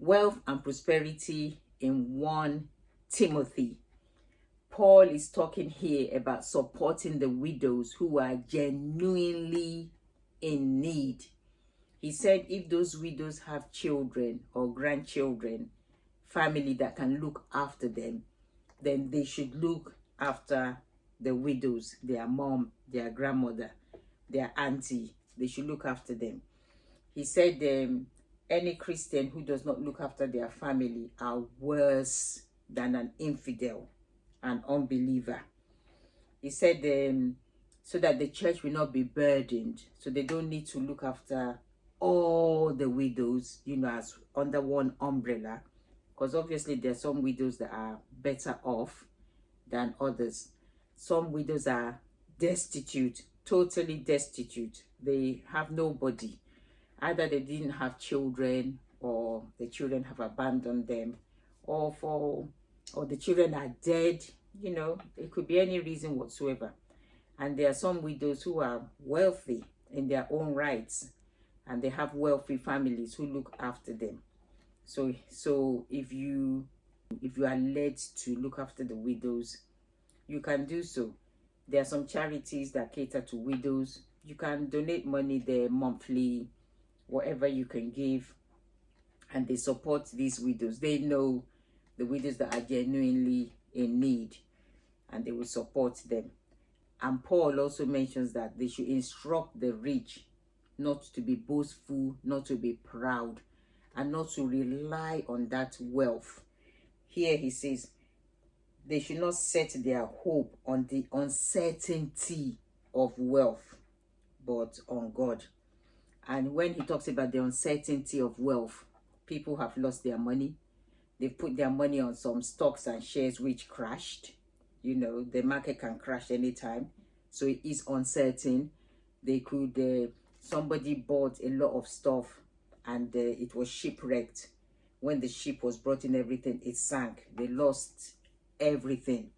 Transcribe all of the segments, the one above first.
wealth and prosperity in 1 Timothy. Paul is talking here about supporting the widows who are genuinely in need. He said if those widows have children or grandchildren, family that can look after them, then they should look after the widows, their mom, their grandmother, their auntie. They should look after them. He said any Christian who does not look after their family are worse than an infidel, an unbeliever. He said so that the church will not be burdened, so they don't need to look after all the widows, as under one umbrella, because obviously there are some widows that are better off than others. Some widows are destitute, totally destitute. They have nobody. Either they didn't have children, or the children have abandoned them, or the children are dead. It could be any reason whatsoever. And there are some widows who are wealthy in their own rights, and they have wealthy families who look after them. So if you are led to look after the widows, you can do so. There are some charities that cater to widows. You can donate money there monthly, whatever you can give, and they support these widows. They know the widows that are genuinely in need, and they will support them. And Paul also mentions that they should instruct the rich not to be boastful, not to be proud, and not to rely on that wealth. Here he says they should not set their hope on the uncertainty of wealth, but on God. And when he talks about the uncertainty of wealth, people have lost their money. They've put their money on some stocks and shares which crashed. The market can crash anytime. So it is uncertain. They could, somebody bought a lot of stuff and it was shipwrecked. When the ship was brought in, everything, it sank. They lost everything.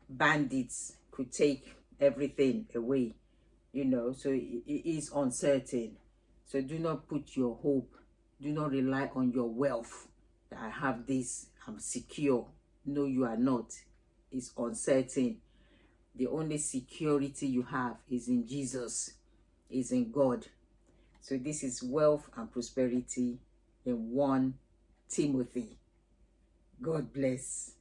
Bandits could take everything away, so it is uncertain. So do not put your hope, do not rely on your wealth, that I have this, I'm secure. No, you are not. It's uncertain. The only security you have is in Jesus, is in God. So this is wealth and prosperity in 1 Timothy. God bless.